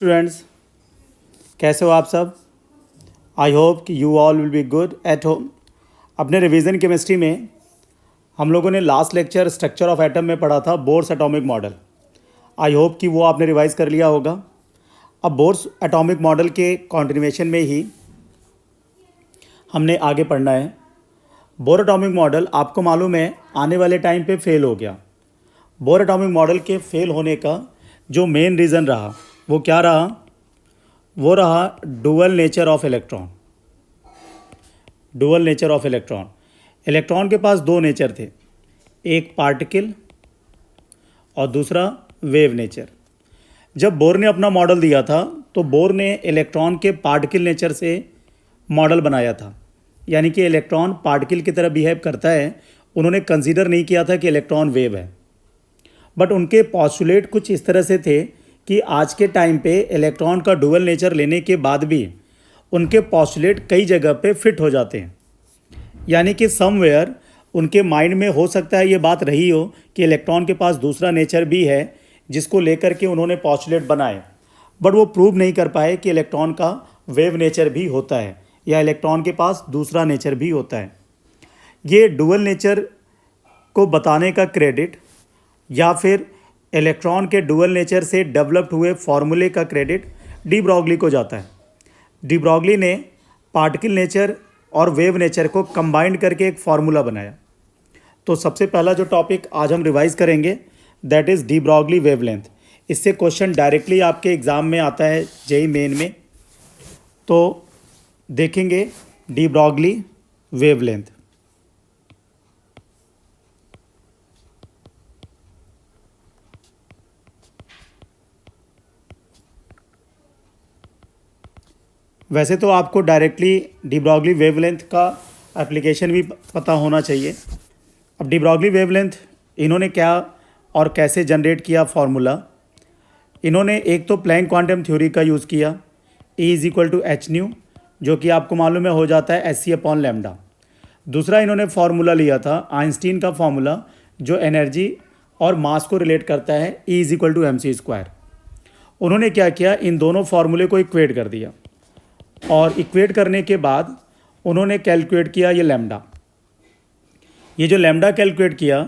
Students, कैसे हो आप सब। आई होप कि you all will be good at home. अपने रिवीजन केमिस्ट्री में हम लोगों ने last lecture structure of atom में पढ़ा था Bohr's atomic model. I hope कि वो आपने रिवाइज कर लिया होगा। अब बोर्स एटॉमिक मॉडल के कॉन्टिन्यूएशन में ही हमने आगे पढ़ना है। बोर एटॉमिक मॉडल आपको मालूम है आने वाले टाइम पे फेल हो गया। बोर एटॉमिक मॉडल के फेल होने का जो मेन रीज़न रहा वो क्या रहा? वो रहा dual nature of electron. Dual nature of electron. Electron के पास दो नेचर थे, एक पार्टिकल और दूसरा वेव नेचर। जब बोर ने अपना मॉडल दिया था तो बोर ने इलेक्ट्रॉन के पार्टिकल नेचर से मॉडल बनाया था, यानी कि इलेक्ट्रॉन पार्टिकल की तरह बिहेव करता है। उन्होंने कंसीडर नहीं किया था कि इलेक्ट्रॉन वेव है। बट उनके पॉस्टुलेट कुछ इस तरह से थे कि आज के टाइम पे इलेक्ट्रॉन का डुअल नेचर लेने के बाद भी उनके पॉस्टुलेट कई जगह पे फिट हो जाते हैं, यानी कि समवेयर उनके माइंड में हो सकता है ये बात रही हो कि इलेक्ट्रॉन के पास दूसरा नेचर भी है जिसको लेकर के उन्होंने पॉस्टुलेट बनाए। बट वो प्रूव नहीं कर पाए कि इलेक्ट्रॉन का वेव नेचर भी होता है या इलेक्ट्रॉन के पास दूसरा नेचर भी होता है। ये डुअल नेचर को बताने का क्रेडिट या फिर इलेक्ट्रॉन के डुअल नेचर से डेवलप्ड हुए फॉर्मूले का क्रेडिट डी ब्रॉगली को जाता है। डी ब्रॉगली ने पार्टिकल नेचर और वेव नेचर को कंबाइंड करके एक फार्मूला बनाया। तो सबसे पहला जो टॉपिक आज हम रिवाइज करेंगे that is de Broglie wavelength. इससे क्वेश्चन डायरेक्टली आपके एग्ज़ाम में आता है जेई मेन में। तो देखेंगे डी ब्रॉगली वेवलेंथ। वैसे तो आपको डायरेक्टली डी ब्रॉगली वेवलेंथ का एप्लीकेशन भी पता होना चाहिए। अब डी ब्रॉगली वेवलेंथ इन्होंने क्या और कैसे जनरेट किया फार्मूला। इन्होंने एक तो प्लैंक क्वांटम थ्योरी का यूज़ किया, E is equal to H nu, जो कि आपको मालूम है हो जाता है एस सी अपॉन लैम्डा। दूसरा इन्होंने फार्मूला लिया था आइंस्टीन का फार्मूला जो एनर्जी और मास को रिलेट करता है, E is equal to M C square. उन्होंने क्या किया, इन दोनों फार्मूले को इक्वेट कर दिया और इक्वेट करने के बाद उन्होंने कैलकुलेट किया ये लैम्डा। ये जो लैम्डा कैलकुलेट किया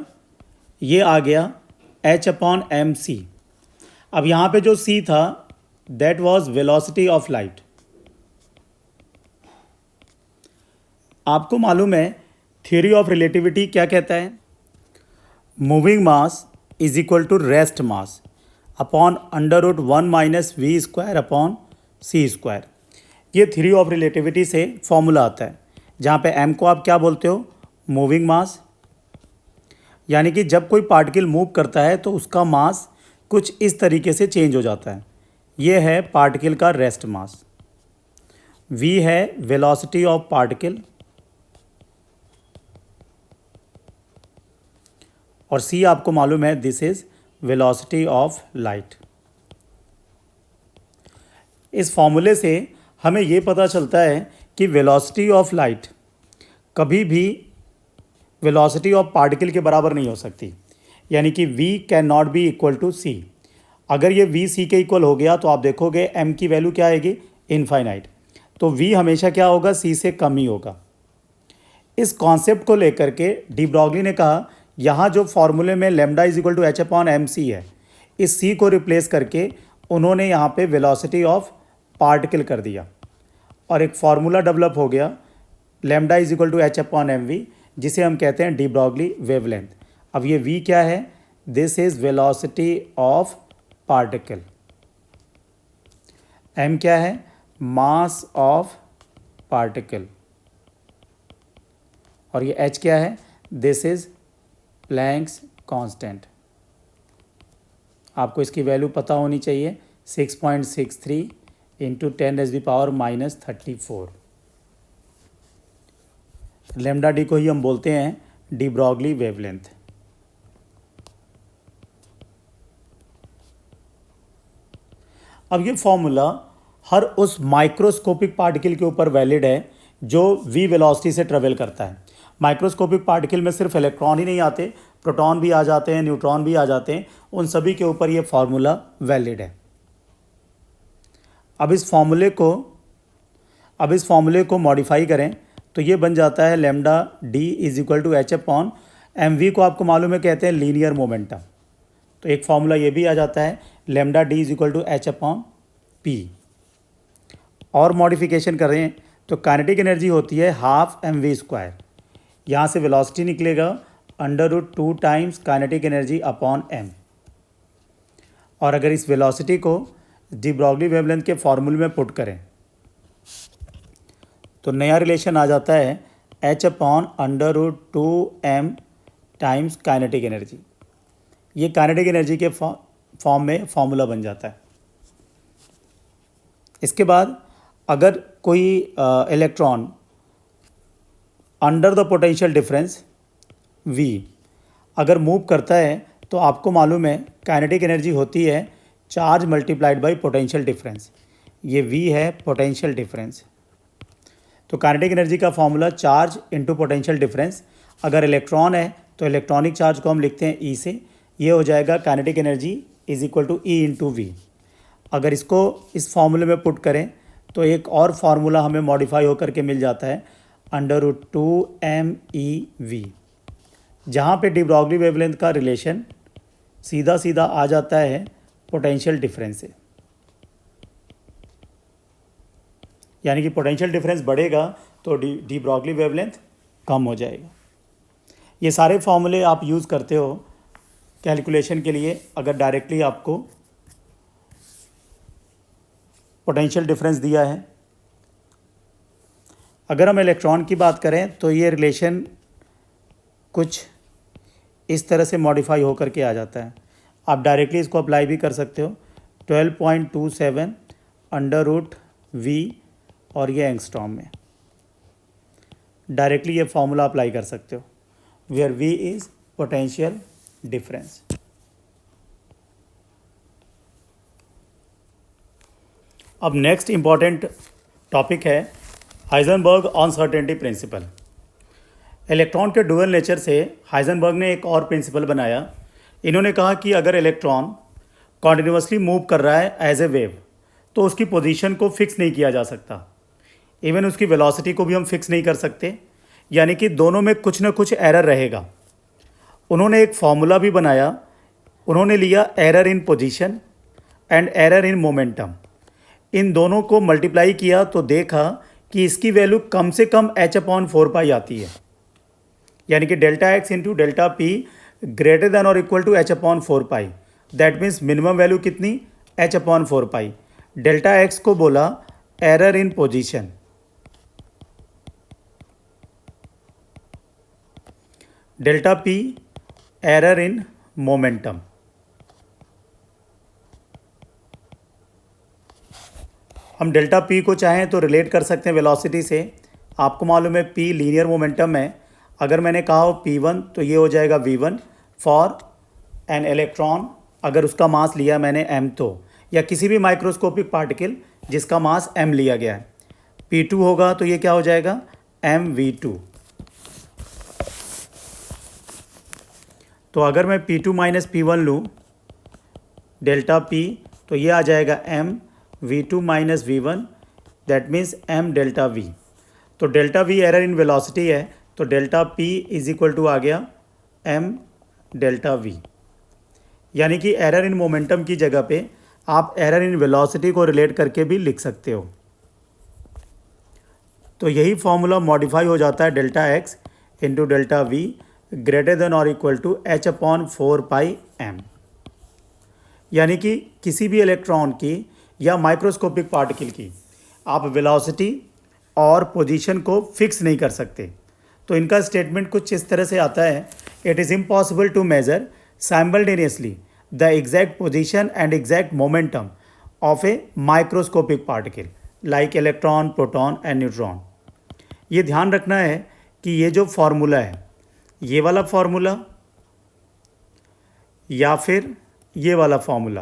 ये आ गया h अपॉन एम सी। अब यहाँ पे जो c था that was velocity of light. आपको मालूम है थ्योरी ऑफ रिलेटिविटी क्या कहता है, moving mass is equal to rest mass upon under root 1 minus V square upon C square. ये थ्योरी ऑफ रिलेटिविटी से फॉर्मूला आता है, जहाँ पे m को आप क्या बोलते हो, मूविंग मास। यानी कि जब कोई पार्टिकल मूव करता है तो उसका मास कुछ इस तरीके से चेंज हो जाता है। ये है पार्टिकल का रेस्ट मास। v है वेलोसिटी ऑफ पार्टिकल और c आपको मालूम है this is velocity of light. इस फॉर्मूले से हमें ये पता चलता है कि वेलोसिटी ऑफ लाइट कभी भी वेलोसिटी ऑफ पार्टिकल के बराबर नहीं हो सकती, यानी कि v can not be equal to c। अगर ये v c के इक्वल हो गया तो आप देखोगे m की वैल्यू क्या आएगी, इनफाइनाइट। तो v हमेशा क्या होगा, c से कम ही होगा। इस कॉन्सेप्ट को लेकर के डी ब्रॉगली ने कहा यहाँ जो फॉर्मूले में lambda is equal to H upon M C है, इस c को रिप्लेस करके उन्होंने यहाँ पे वेलोसिटी ऑफ पार्टिकल कर दिया और एक फार्मूला डेवलप हो गया lambda is equal to H upon M V, जिसे हम कहते हैं डी ब्रॉगली वेवलेंथ। अब ये v क्या है, this is velocity of particle. m क्या है, मास ऑफ पार्टिकल। और ये h क्या है, दिस इज प्लैंक्स कांस्टेंट। आपको इसकी वैल्यू पता होनी चाहिए, 6.63 इंटू 10⁻⁻34। लैम्डा डी को ही हम बोलते हैं डी ब्रॉगली वेवलेंथ। अब ये फॉर्मूला हर उस माइक्रोस्कोपिक पार्टिकल के ऊपर वैलिड है जो v वेलोसिटी से ट्रेवल करता है। माइक्रोस्कोपिक पार्टिकल में सिर्फ इलेक्ट्रॉन ही नहीं आते, प्रोटॉन भी आ जाते हैं, न्यूट्रॉन भी आ जाते हैं, उन सभी के ऊपर ये फार्मूला वैलिड है। अब इस फॉर्मूले को मॉडिफाई करें तो ये बन जाता है lambda D is equal to H upon M V को आपको मालूम है कहते हैं लीनियर मोमेंटम। तो एक फॉर्मूला ये भी आ जाता है lambda D is equal to H upon P. और मॉडिफिकेशन कर रहे हैं तो काइनेटिक एनर्जी होती है हाफ एम वी स्क्वायर। यहाँ से वेलोसिटी निकलेगा √2 times kinetic energy upon M. और अगर इस वेलोसिटी को डी ब्रॉगली वेवलेंथ के फॉर्मूले में पुट करें तो नया रिलेशन आ जाता है h upon √2 m times kinetic energy. ये काइनेटिक एनर्जी के फॉर्म में फॉर्मूला बन जाता है। इसके बाद अगर कोई electron under the potential difference v अगर मूव करता है तो आपको मालूम है काइनेटिक एनर्जी होती है charge multiplied by potential difference. ये v है पोटेंशियल डिफरेंस। तो काइनेटिक एनर्जी का formula charge into potential difference. अगर इलेक्ट्रॉन है तो इलेक्ट्रॉनिक चार्ज को हम लिखते हैं E से। ये हो जाएगा kinetic energy is equal to E into V. अगर इसको इस फॉर्मूले में पुट करें तो एक और फार्मूला हमें मॉडिफाई होकर के मिल जाता है √2 MEV, जहाँ पे डी ब्रॉगली वेवलेंथ का रिलेशन सीधा सीधा आ जाता है पोटेंशियल डिफरेंस से। यानी कि पोटेंशियल डिफरेंस बढ़ेगा तो डी ब्रॉगली वेवलेंथ कम हो जाएगा। ये सारे फॉर्मूले आप यूज़ करते हो कैलकुलेशन के लिए अगर डायरेक्टली आपको पोटेंशियल डिफरेंस दिया है। अगर हम इलेक्ट्रॉन की बात करें तो ये रिलेशन कुछ इस तरह से मॉडिफाई होकर के आ जाता है। आप डायरेक्टली इसको अप्लाई भी कर सकते हो 12.27 √V और ये एंगस्ट्रॉम में डायरेक्टली ये फॉर्मूला अप्लाई कर सकते हो where V is potential difference. अब नेक्स्ट इम्पॉर्टेंट टॉपिक है हाइजेनबर्ग अनसर्टेनिटी प्रिंसिपल। इलेक्ट्रॉन के डुअल नेचर से हाइजेनबर्ग ने एक और प्रिंसिपल बनाया। इन्होंने कहा कि अगर इलेक्ट्रॉन कॉन्टिन्यूसली मूव कर रहा है एज ए वेव तो उसकी पोजीशन को फिक्स नहीं किया जा सकता। इवन उसकी वेलोसिटी को भी हम फिक्स नहीं कर सकते, यानी कि दोनों में कुछ ना कुछ एरर रहेगा। उन्होंने एक फॉर्मूला भी बनाया। उन्होंने लिया error in position and error in momentum. इन दोनों को मल्टीप्लाई किया तो देखा कि इसकी वैल्यू कम से कम h/4 आती है। यानी कि delta X into delta P greater than और equal to h/4। That means minimum value कितनी h/4। डेल्टा एक्स को बोला error in position, delta P error in momentum. हम डेल्टा पी को चाहें तो रिलेट कर सकते हैं वेलोसिटी से। आपको मालूम है पी लीनियर मोमेंटम है। अगर मैंने कहा हो P1 तो ये हो जाएगा V1 फॉर एन इलेक्ट्रॉन। अगर उसका मास लिया मैंने m तो, या किसी भी माइक्रोस्कोपिक पार्टिकल जिसका मास m लिया गया है। P2 होगा तो ये क्या हो जाएगा mv2। तो अगर मैं P2 माइनस P1 लूँ डेल्टा P तो ये आ जाएगा m v2 minus v1 that means m delta v। तो delta v error in velocity है तो delta p is equal to आ गया m डेल्टा v। यानी कि एरर इन मोमेंटम की जगह पे आप एरर इन वेलोसिटी को रिलेट करके भी लिख सकते हो। तो यही फॉर्मूला मॉडिफाई हो जाता है delta x into delta v greater than और इक्वल टू h/4πm। यानी कि किसी भी इलेक्ट्रॉन की या माइक्रोस्कोपिक पार्टिकल की आप वेलोसिटी और पोजीशन को फिक्स नहीं कर सकते। तो इनका स्टेटमेंट कुछ इस तरह से आता है, it is impossible to measure simultaneously the exact position and exact momentum of a microscopic particle like electron, proton and neutron. ये ध्यान रखना है कि ये जो फार्मूला है ये वाला फार्मूला या फिर ये वाला formula,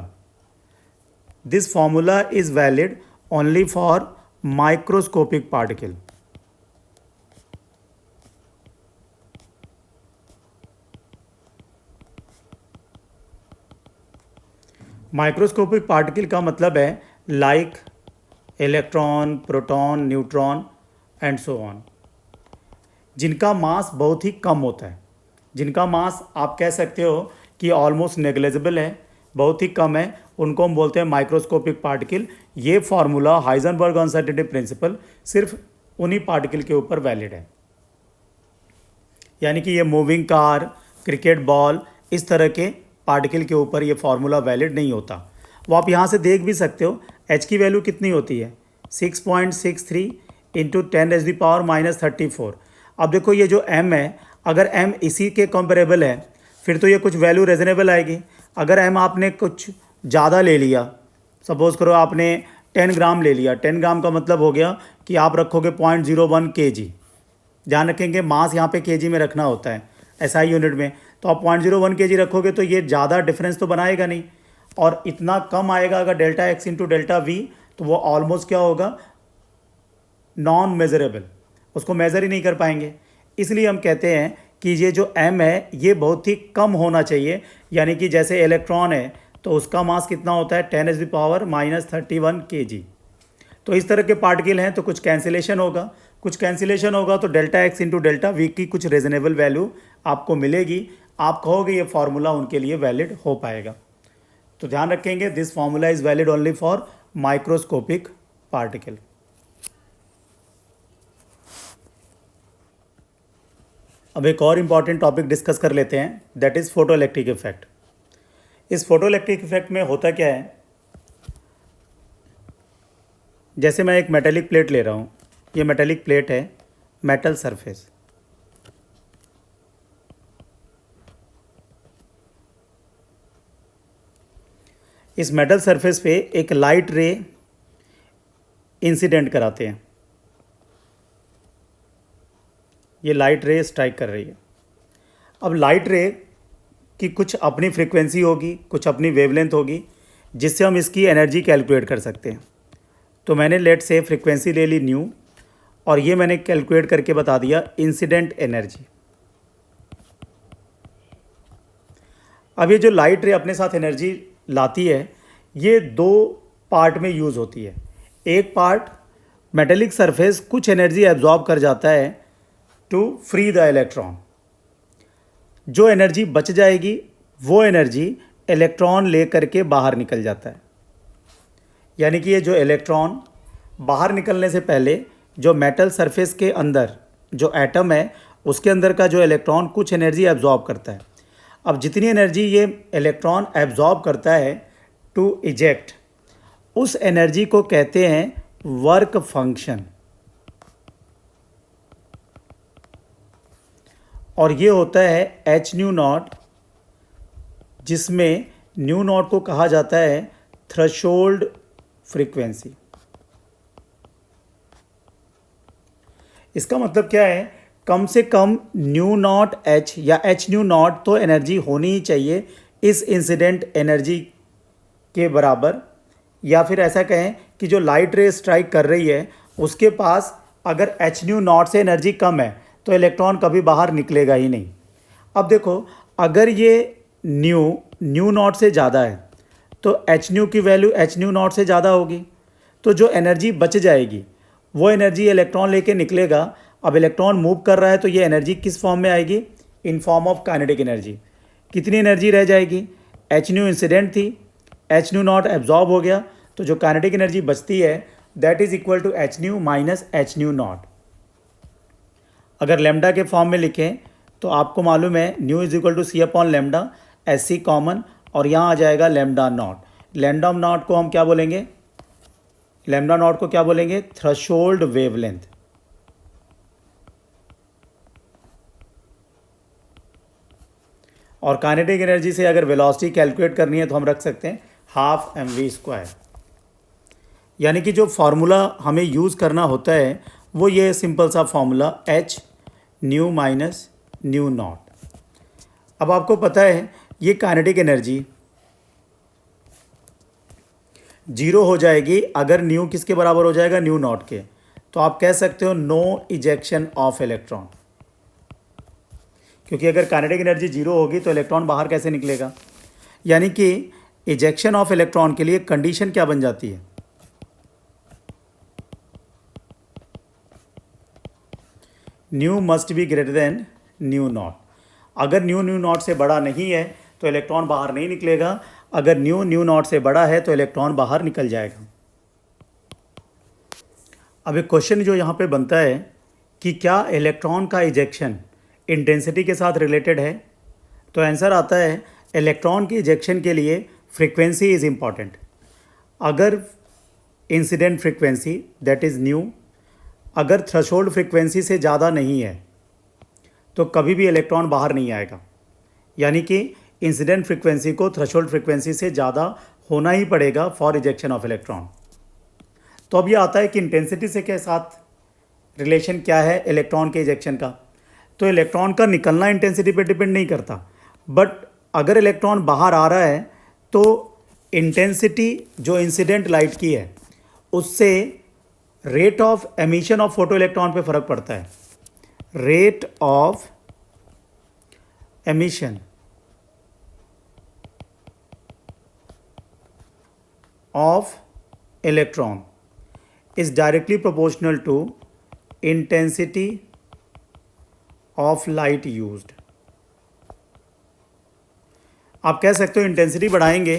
this formula is valid only for microscopic particle. Microscopic particle का मतलब है like electron, proton, neutron and so on, जिनका मास बहुत ही कम होता है, जिनका मास आप कह सकते हो कि ऑलमोस्ट नेग्लिजिबल है, बहुत ही कम है, उनको हम बोलते हैं माइक्रोस्कोपिक पार्टिकल। ये फार्मूला हाइजेनबर्ग अनसर्टेनिटी प्रिंसिपल सिर्फ उन्हीं पार्टिकल के ऊपर वैलिड है। यानी कि ये मूविंग कार, क्रिकेट बॉल, इस तरह के पार्टिकल के ऊपर ये फार्मूला वैलिड नहीं होता। वो आप यहाँ से देख भी सकते हो एच की वैल्यू कितनी होती है, 6.63 इंटू 10⁻⁻34। अब देखो ये जो m है, अगर m इसी के कंपेरेबल है फिर तो ये कुछ वैल्यू रीजनेबल आएगी। अगर m आपने कुछ ज़्यादा ले लिया, सपोज़ करो आपने 10 ग्राम ले लिया, 10 ग्राम का मतलब हो गया कि आप रखोगे 0.01 kg। ध्यान रखेंगे मास यहाँ पे kg में रखना होता है SI यूनिट में, तो आप 0.01 kg रखोगे तो ये ज़्यादा डिफरेंस तो बनाएगा नहीं, और इतना कम आएगा अगर delta X into delta we, तो वो ऑलमोस्ट क्या होगा, नॉन मेजरेबल, उसको मेज़र ही नहीं कर पाएंगे। इसलिए हम कहते हैं कि ये जो m है ये बहुत ही कम होना चाहिए। यानी कि जैसे इलेक्ट्रॉन है तो उसका मास कितना होता है, 10⁻31 kg। तो इस तरह के पार्टिकल हैं तो कुछ कैंसिलेशन होगा, तो delta X into delta we की कुछ रीजनेबल वैल्यू आपको मिलेगी। आप कहोगे ये फार्मूला उनके लिए वैलिड हो पाएगा। तो ध्यान रखेंगे this formula is valid only for microscopic particle. अब एक और इम्पॉर्टेंट टॉपिक डिस्कस कर लेते हैं, that is photo electric effect. इस फोटो इलेक्ट्रिक इफेक्ट में होता क्या है, जैसे मैं एक मेटेलिक प्लेट ले रहा हूँ, ये मेटेलिक प्लेट है, मेटल सरफेस, इस मेटल सरफेस पे एक लाइट रे इंसिडेंट कराते हैं, ये लाइट रे स्ट्राइक कर रही है। अब लाइट रे की कुछ अपनी फ्रीक्वेंसी होगी, कुछ अपनी वेवलेंथ होगी, जिससे हम इसकी एनर्जी कैलकुलेट कर सकते हैं। तो मैंने लेट से फ्रीक्वेंसी ले ली न्यू, और ये मैंने कैलकुलेट करके बता दिया इंसिडेंट एनर्जी। अब ये जो लाइट रे अपने साथ एनर्जी लाती है, ये दो पार्ट में यूज़ होती है। एक पार्ट मेटेलिक सरफेस कुछ एनर्जी एब्जॉर्ब कर जाता है टू फ्री द इलेक्ट्रॉन, जो एनर्जी बच जाएगी वो एनर्जी इलेक्ट्रॉन ले करके बाहर निकल जाता है। यानी कि ये जो इलेक्ट्रॉन बाहर निकलने से पहले जो मेटल सरफेस के अंदर जो एटम है उसके अंदर का जो इलेक्ट्रॉन कुछ एनर्जी एब्जॉर्ब करता है। अब जितनी एनर्जी ये इलेक्ट्रॉन एब्जॉर्ब करता है टू इजेक्ट, उस एनर्जी को कहते हैं वर्क फंक्शन, और ये होता है एच न्यू नॉट, जिसमें न्यू नॉट को कहा जाता है थ्रेशोल्ड फ्रीक्वेंसी। इसका मतलब क्या है, कम से कम न्यू नॉट एच या एच न्यू नॉट तो एनर्जी होनी ही चाहिए इस इंसिडेंट एनर्जी के बराबर, या फिर ऐसा कहें कि जो लाइट रे स्ट्राइक कर रही है उसके पास अगर एच न्यू नॉट से एनर्जी कम है तो इलेक्ट्रॉन कभी बाहर निकलेगा ही नहीं। अब देखो अगर ये न्यू नॉट से ज़्यादा है तो एच न्यू की वैल्यू एच न्यू नॉट से ज़्यादा होगी, तो जो एनर्जी बच जाएगी वो एनर्जी इलेक्ट्रॉन लेके निकलेगा। अब इलेक्ट्रॉन मूव कर रहा है तो ये एनर्जी किस फॉर्म में आएगी, in form of kinetic energy. कितनी एनर्जी रह जाएगी, एच न्यू इंसिडेंट थी, एच न्यू नॉट एब्जॉर्ब हो गया, तो जो काइनेटिक एनर्जी बचती है that is equal to H nu minus H nu naught. अगर लेमडा के फॉर्म में लिखें तो आपको मालूम है nu is equal to C upon lambda, as C common, और यहाँ आ जाएगा लेमडा नॉट। लेमडा नॉट को हम क्या बोलेंगे, लेमडा नॉट को क्या बोलेंगे, थ्रेशोल्ड वेवलेंथ। और काइनेटिक एनर्जी से अगर वेलोसिटी कैलकुलेट करनी है तो हम रख सकते हैं हाफ mv²। यानी कि जो फार्मूला हमें यूज़ करना होता है वो ये सिंपल सा formula H nu minus new not. अब आपको पता है ये काइनेटिक एनर्जी जीरो हो जाएगी अगर न्यू किसके बराबर हो जाएगा, न्यू नॉट के। तो आप कह सकते हो नो इजेक्शन ऑफ इलेक्ट्रॉन, क्योंकि अगर काइनेटिक एनर्जी जीरो होगी तो इलेक्ट्रॉन बाहर कैसे निकलेगा। यानी कि इजेक्शन ऑफ इलेक्ट्रॉन के लिए कंडीशन क्या बन जाती है, new must be greater than new naught. अगर न्यू न्यू नॉट से बड़ा नहीं है तो इलेक्ट्रॉन बाहर नहीं निकलेगा, अगर न्यू न्यू नॉट से बड़ा है तो इलेक्ट्रॉन बाहर निकल जाएगा। अब एक क्वेश्चन जो यहाँ पे बनता है कि क्या इलेक्ट्रॉन का इजेक्शन इंटेंसिटी के साथ रिलेटेड है, तो आंसर आता है इलेक्ट्रॉन के इजेक्शन के लिए फ्रीक्वेंसी इज़ इम्पॉर्टेंट। अगर incident frequency that is new अगर थ्रेशोल्ड फ्रीक्वेंसी से ज़्यादा नहीं है तो कभी भी इलेक्ट्रॉन बाहर नहीं आएगा, यानी कि इंसिडेंट फ्रीक्वेंसी को थ्रेशोल्ड फ्रीक्वेंसी से ज़्यादा होना ही पड़ेगा फॉर इजेक्शन ऑफ इलेक्ट्रॉन। तो अब ये आता है कि इंटेंसिटी से के साथ रिलेशन क्या है इलेक्ट्रॉन के इजेक्शन का। तो इलेक्ट्रॉन का निकलना इंटेंसिटी पे डिपेंड नहीं करता, बट अगर इलेक्ट्रॉन बाहर आ रहा है तो इंटेंसिटी जो इंसिडेंट लाइट की है उससे rate of emission of photo electron पे फर्क पड़ता है। Rate of emission of electron is directly proportional to intensity of light used। आप कह सकते हो इंटेंसिटी बढ़ाएंगे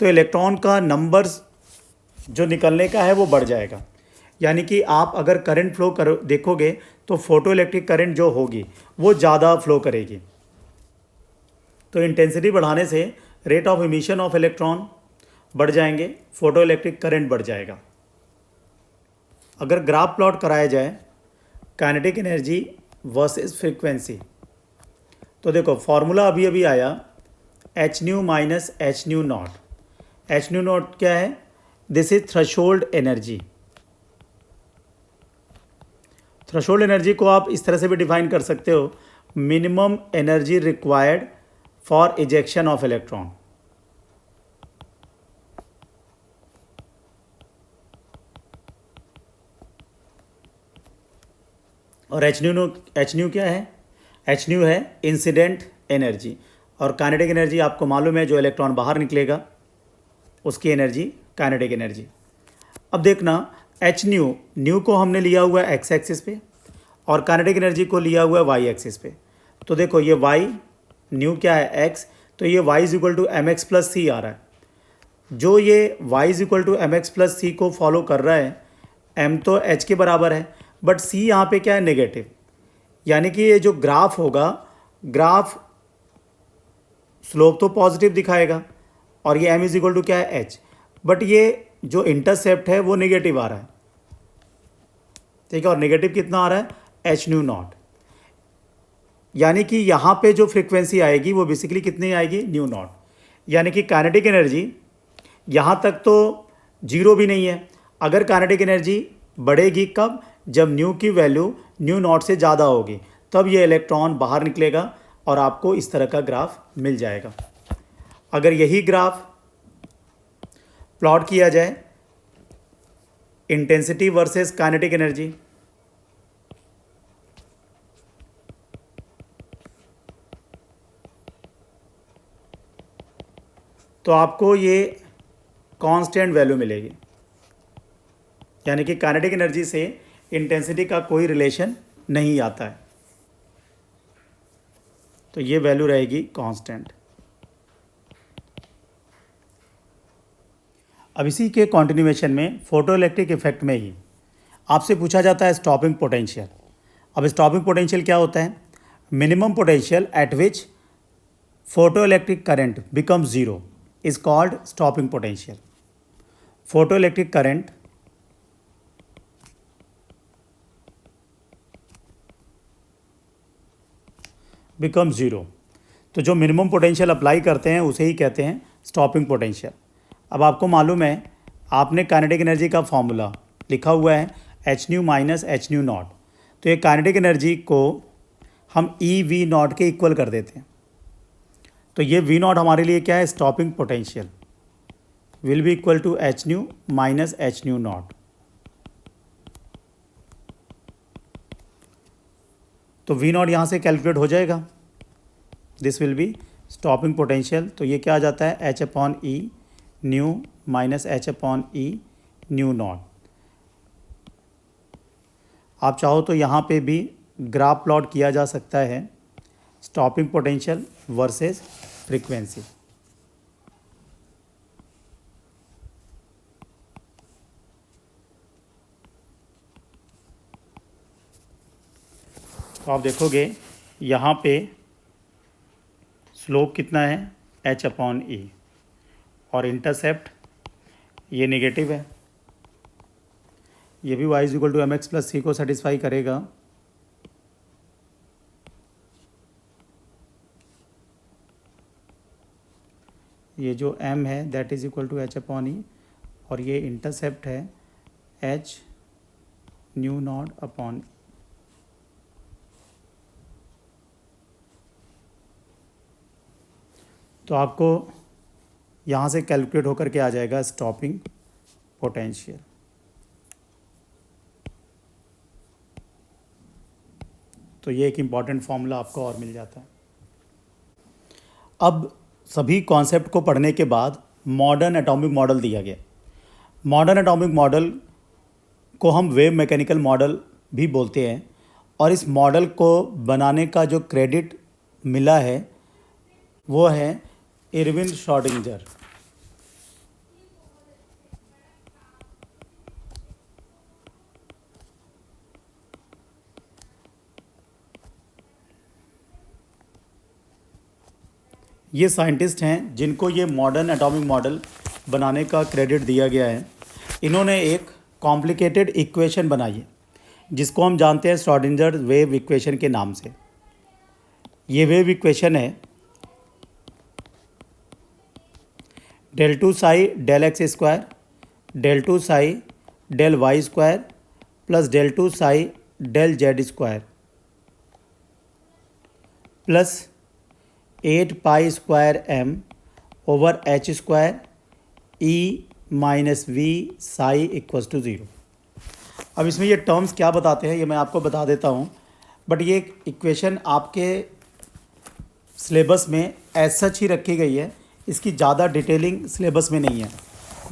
तो इलेक्ट्रॉन का नंबर्स जो निकलने का है वो बढ़ जाएगा, यानी कि आप अगर करंट फ्लो करो देखोगे तो फोटो इलेक्ट्रिक करंट जो होगी वो ज़्यादा फ्लो करेगी। तो इंटेंसिटी बढ़ाने से rate of emission of electron बढ़ जाएंगे, फोटो इलेक्ट्रिक करंट बढ़ जाएगा। अगर ग्राफ प्लॉट कराया जाए काइनेटिक एनर्जी वर्सेस फ्रीक्वेंसी, तो देखो फॉर्मूला अभी अभी आया H nu minus H nu not. H nu not क्या है? This is threshold energy. Threshold energy को आप इस तरह से भी डिफाइन कर सकते हो, minimum energy required for ejection of electron. और एच न्यू क्या है? एच न्यू है इंसिडेंट एनर्जी, और काइनेटिक एनर्जी आपको मालूम है जो इलेक्ट्रॉन बाहर निकलेगा उसकी एनर्जी काइनेटिक एनर्जी। अब देखना एच न्यू को हमने लिया हुआ है एक्स एक्सिस पे और काइनेटिक एनर्जी को लिया हुआ है वाई एक्सिस पे। तो देखो ये वाई न्यू क्या है एक्स, तो ये Y is equal to M X plus C आ रहा है। जो ये Y is equal to M X plus C को फॉलो कर रहा है, एम तो एच के बराबर है बट सी यहाँ पे क्या है? नेगेटिव, यानी कि ये जो ग्राफ होगा ग्राफ स्लोप तो पॉजिटिव दिखाएगा और ये एम इज इक्वल टू क्या है? एच, बट ये जो इंटरसेप्ट है वो नेगेटिव आ रहा है, ठीक है। और नेगेटिव कितना आ रहा है? एच न्यू नॉट, यानी कि यहाँ पे जो फ्रीक्वेंसी आएगी वो बेसिकली कितनी आएगी? New not. यानी कि काइनेटिक एनर्जी यहाँ तक तो जीरो भी नहीं है। अगर काइनेटिक एनर्जी बढ़ेगी कब? जब न्यू की वैल्यू न्यू नॉट से ज़्यादा होगी, तब ये इलेक्ट्रॉन बाहर निकलेगा और आपको इस तरह का ग्राफ मिल जाएगा। अगर यही ग्राफ प्लॉट किया जाए इंटेंसिटी वर्सेस काइनेटिक एनर्जी, तो आपको ये कांस्टेंट वैल्यू मिलेगी, यानी कि काइनेटिक एनर्जी से इंटेंसिटी का कोई रिलेशन नहीं आता है, तो ये वैल्यू रहेगी कांस्टेंट। अब इसी के कॉन्टिन्यूएशन में फोटो इलेक्ट्रिक इफेक्ट में ही आपसे पूछा जाता है स्टॉपिंग पोटेंशियल। अब स्टॉपिंग पोटेंशियल क्या होता है? Minimum potential at which photo electric current become zero is called stopping potential. Photo electric current become zero, तो जो मिनिमम पोटेंशियल अप्लाई करते हैं उसे ही कहते हैं स्टॉपिंग पोटेंशियल। अब आपको मालूम है, आपने काइनेटिक एनर्जी का फॉर्मूला लिखा हुआ है H nu minus H nu naught, तो ये काइनेटिक एनर्जी को हम ई वी नॉट के इक्वल कर देते हैं। तो ये वी नॉट हमारे लिए क्या है? Stopping potential will be equal to H nu minus H nu naught. तो वी नॉट यहाँ से कैलकुलेट हो जाएगा, this will be stopping potential. तो ये क्या आ जाता है? H upon E nu minus H upon E nu naught. आप चाहो तो यहाँ पे भी ग्राफ प्लॉट किया जा सकता है स्टॉपिंग पोटेंशियल वर्सेस फ्रीक्वेंसी। तो आप देखोगे यहाँ पे स्लोप कितना है h/e और इंटरसेप्ट ये नेगेटिव है, ये भी y = mx + c को सेटिस्फाई करेगा। ये जो m है that is equal to h/e और ये इंटरसेप्ट है h/0/e। तो आपको यहाँ से कैलकुलेट होकर के आ जाएगा स्टॉपिंग पोटेंशियल। तो ये एक इम्पॉर्टेंट फॉर्मूला आपको और मिल जाता है। अब सभी कॉन्सेप्ट को पढ़ने के बाद मॉडर्न एटॉमिक मॉडल दिया गया। मॉडर्न एटॉमिक मॉडल को हम वेव मैकेनिकल मॉडल भी बोलते हैं और इस मॉडल को बनाने का जो क्रेडिट मिला है वो है इरविन श्रोडिंगर। ये साइंटिस्ट हैं जिनको ये मॉडर्न एटॉमिक मॉडल बनाने का क्रेडिट दिया गया है। इन्होंने एक कॉम्प्लिकेटेड इक्वेशन बनाई है जिसको हम जानते हैं श्रोडिंगर वेव इक्वेशन के नाम से। ये वेव इक्वेशन है del2 psi del x square del2 psi del y square plus del2 psi del z square plus 8 pi square m over h square e minus V psi equals to 0। अब इसमें ये terms क्या बताते हैं ये मैं आपको बता देता हूँ, बट ये इक्वेशन आपके सिलेबस में एज सच ही रखी गई है, इसकी ज़्यादा डिटेलिंग सिलेबस में नहीं है।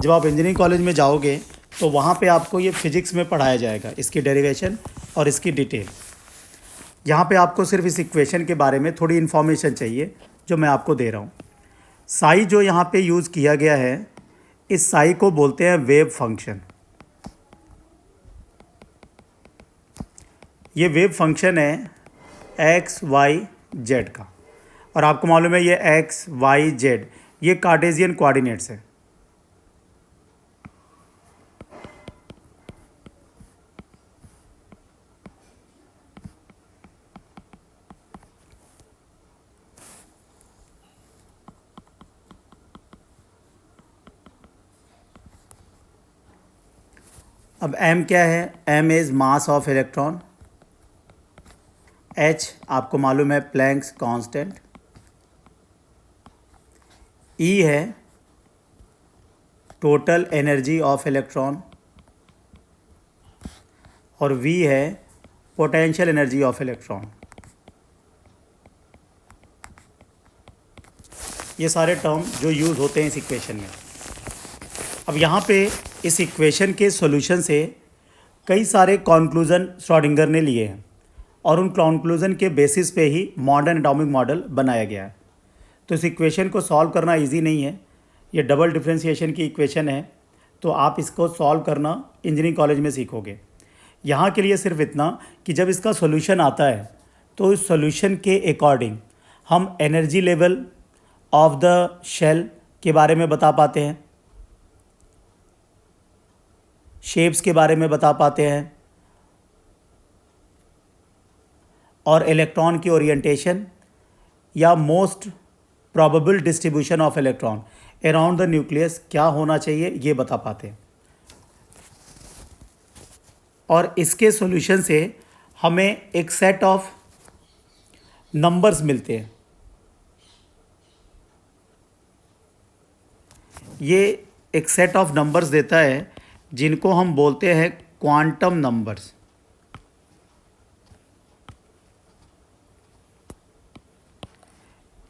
जब आप इंजीनियरिंग कॉलेज में जाओगे तो वहाँ पे आपको ये फिजिक्स में पढ़ाया जाएगा, इसकी डेरिवेशन और इसकी डिटेल। यहाँ पे आपको सिर्फ इस इक्वेशन के बारे में थोड़ी इन्फॉर्मेशन चाहिए जो मैं आपको दे रहा हूँ। साई जो यहाँ पे यूज़ किया गया है, इस साई को बोलते हैं वेव फंक्शन। ये वेव फंक्शन है एक्स वाई जेड का, और आपको मालूम है ये एक्स वाई जेड ये कार्टेशियन कोऑर्डिनेट्स है। अब m क्या है, m is mass of electron, h आपको मालूम है प्लैंक्स कांस्टेंट, E है टोटल एनर्जी ऑफ इलेक्ट्रॉन और V है पोटेंशियल एनर्जी ऑफ इलेक्ट्रॉन। ये सारे टर्म जो यूज़ होते हैं इस इक्वेशन में। अब यहाँ पे इस इक्वेशन के सॉल्यूशन से कई सारे कॉन्क्लूज़न श्रोडिंगर ने लिए हैं और उन कॉन्क्लूज़न के बेसिस पे ही मॉडर्न एटॉमिक मॉडल बनाया गया है। तो इस इक्वेशन को सॉल्व करना इजी नहीं है, ये डबल डिफरेंशिएशन की इक्वेशन है, तो आप इसको सॉल्व करना इंजीनियरिंग कॉलेज में सीखोगे। यहाँ के लिए सिर्फ इतना कि जब इसका सॉल्यूशन आता है तो इस सॉल्यूशन के अकॉर्डिंग हम energy level of the shell के बारे में बता पाते हैं, शेप्स के बारे में बता पाते हैं और इलेक्ट्रॉन की ओरिएंटेशन या most probable distribution of electron around the nucleus क्या होना चाहिए ये बता पाते हैं। और इसके सॉल्यूशन से हमें एक सेट ऑफ नंबर्स मिलते हैं। ये एक सेट ऑफ नंबर्स देता है जिनको हम बोलते हैं quantum numbers.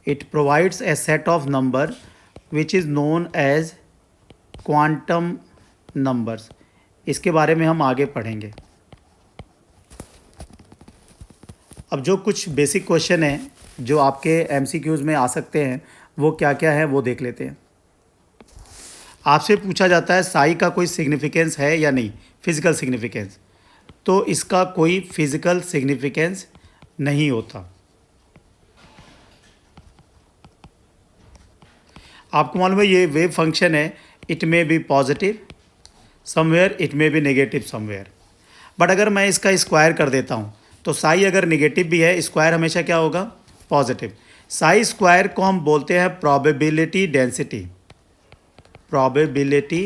It provides a set of number which is known as quantum numbers। इसके बारे में हम आगे पढ़ेंगे। अब जो कुछ बेसिक क्वेश्चन हैं जो आपके एमसीक्यूज़ में आ सकते हैं वो क्या क्या है वो देख लेते हैं। आपसे पूछा जाता है साई का कोई सिग्निफिकेंस है या नहीं, फिज़िकल सिग्निफिकेंस, तो इसका कोई फिज़िकल सिग्निफिकेंस नहीं होता। आपको मालूम है ये वेव फंक्शन है, it may be positive somewhere, it may be negative somewhere. But अगर मैं इसका स्क्वायर कर देता हूँ तो साई अगर नेगेटिव भी है, स्क्वायर हमेशा क्या होगा, पॉजिटिव। साई स्क्वायर को हम बोलते हैं प्रोबेबिलिटी डेंसिटी, प्रोबेबिलिटी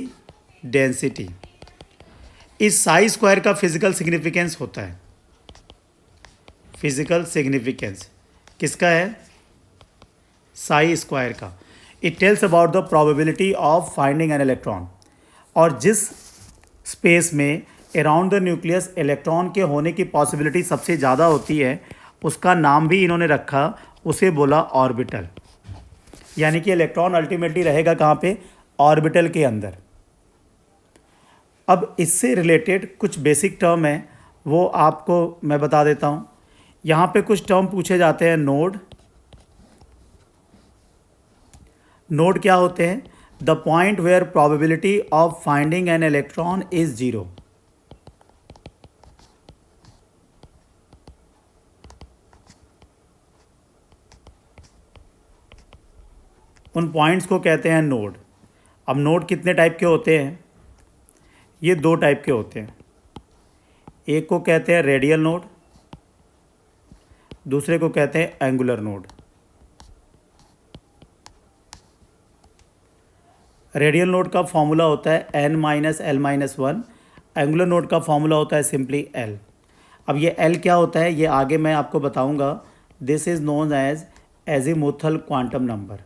डेंसिटी। इस साई स्क्वायर का फिजिकल सिग्निफिकेंस होता है, फिजिकल सिग्निफिकेंस किसका है, साई स्क्वायर का। It tells about the probability of finding an electron. और जिस स्पेस में अराउंड द न्यूक्लियस इलेक्ट्रॉन के होने की पॉसिबिलिटी सबसे ज़्यादा होती है उसका नाम भी इन्होंने रखा, उसे बोला ऑर्बिटल। यानी कि इलेक्ट्रॉन अल्टीमेटली रहेगा कहाँ पे, ऑर्बिटल के अंदर। अब इससे रिलेटेड कुछ बेसिक टर्म है वो आपको मैं बता देता हूँ। यहाँ पे कुछ टर्म पूछे जाते हैं। नोड, नोड क्या होते हैं, the point where probability of finding an electron is zero. उन पॉइंट्स को कहते हैं नोड। अब नोड कितने टाइप के होते हैं, ये दो टाइप के होते हैं। एक को कहते हैं रेडियल नोड, दूसरे को कहते हैं एंगुलर नोड। रेडियल नोड का फॉर्मूला होता है n minus L minus one, angular node का फॉर्मूला होता है सिंपली l। अब ये l क्या होता है ये आगे मैं आपको बताऊंगा। This is known as azimuthal quantum number.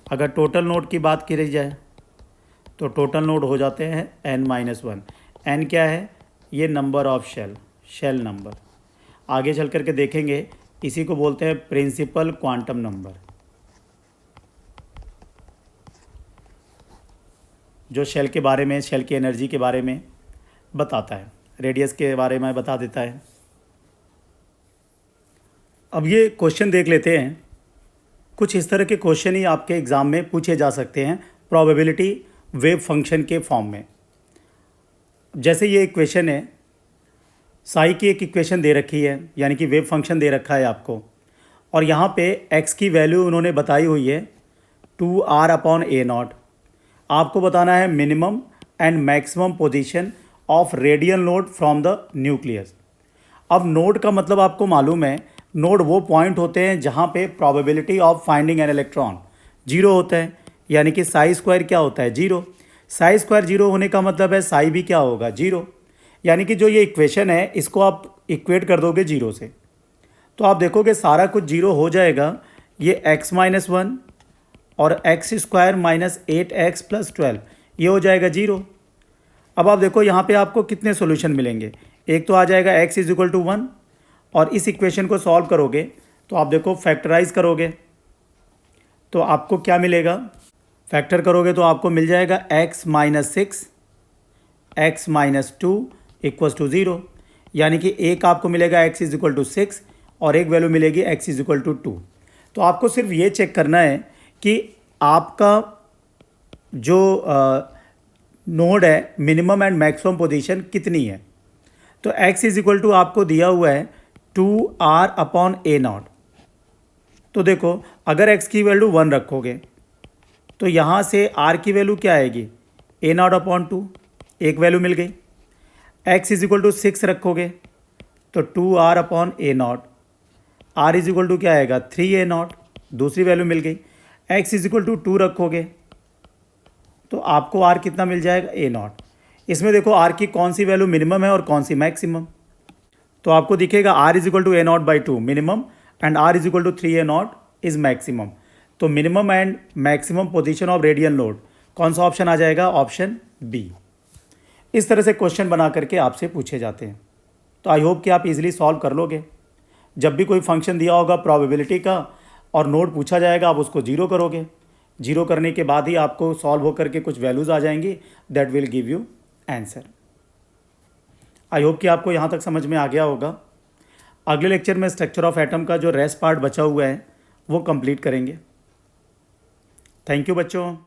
अगर टोटल नोड की बात की जाए तो टोटल नोड हो जाते हैं n माइनस वन। एन क्या है, ये number of shell, shell number. आगे चल करके देखेंगे इसी को बोलते हैं प्रिंसिपल क्वांटम नंबर, जो शेल के बारे में, शेल की एनर्जी के बारे में बताता है, रेडियस के बारे में बता देता है। अब ये क्वेश्चन देख लेते हैं। कुछ इस तरह के क्वेश्चन ही आपके एग्ज़ाम में पूछे जा सकते हैं प्रोबेबिलिटी वेव फंक्शन के फॉर्म में। जैसे ये इक्वेशन है, साई की एक इक्वेशन दे रखी है, यानी कि वेव फंक्शन दे रखा है आपको, और यहाँ पे x की वैल्यू उन्होंने बताई हुई है 2r/a0। आपको बताना है minimum and maximum position of radial node from the nucleus. अब नोड का मतलब आपको मालूम है, नोड वो पॉइंट होते हैं जहाँ पे probability of finding an electron zero होता है। यानी कि साई स्क्वायर क्या होता है, जीरो। साई स्क्वायर जीरो होने का मतलब है साई भी क्या होगा, जीरो। यानी कि जो ये इक्वेशन है इसको आप इक्वेट कर दोगे जीरो से, तो आप देखोगे सारा कुछ जीरो हो जाएगा। ये x माइनस वन और x square minus 8x plus 12 ये हो जाएगा जीरो। अब आप देखो यहाँ पे आपको कितने सॉल्यूशन मिलेंगे। एक तो आ जाएगा x इज इक्वल टू 1, और इस इक्वेशन को सॉल्व करोगे तो आप देखो फैक्टराइज करोगे तो आपको क्या मिलेगा, फैक्टर करोगे तो आपको मिल जाएगा x minus 6 x minus 2 equals to 0। यानी कि एक आपको मिलेगा x इज इक्वल टू 6 और एक वैल्यू मिलेगी x इज इक्वल टू 2। तो आपको सिर्फ ये चेक करना है कि आपका जो नोड है मिनिमम एंड मैक्सिमम पोजीशन कितनी है। तो x इज इक्वल टू आपको दिया हुआ है 2r/a0। तो देखो अगर x की वैल्यू 1 रखोगे तो यहाँ से r की वैल्यू क्या आएगी, a0/2, एक वैल्यू मिल गई। x इज इक्वल टू 6 रखोगे तो 2r/a0, r is equal to क्या आएगा 3a0, दूसरी वैल्यू मिल गई। x इज इक्वल टू 2 रखोगे तो आपको r कितना मिल जाएगा, a0। इसमें देखो r की कौन सी वैल्यू मिनिमम है और कौन सी मैक्सिमम। तो आपको दिखेगा r is equal to a0/2 minimum and r is equal to 3a0 is maximum. तो minimum and maximum position of radial node कौन सा ऑप्शन आ जाएगा, ऑप्शन बी। इस तरह से क्वेश्चन बना करके आपसे पूछे जाते हैं। तो आई होप कि आप इजीली सॉल्व कर लोगे। जब भी कोई फंक्शन दिया होगा प्रोबेबिलिटी का और नोड पूछा जाएगा, आप उसको जीरो करोगे। जीरो करने के बाद ही आपको सॉल्व होकर के कुछ वैल्यूज़ आ जाएंगी, that will give you answer. I hope कि आपको यहाँ तक समझ में आ गया होगा। अगले लेक्चर में स्ट्रक्चर ऑफ एटम का जो रेस्ट पार्ट बचा हुआ है वो कंप्लीट करेंगे। थैंक यू बच्चों।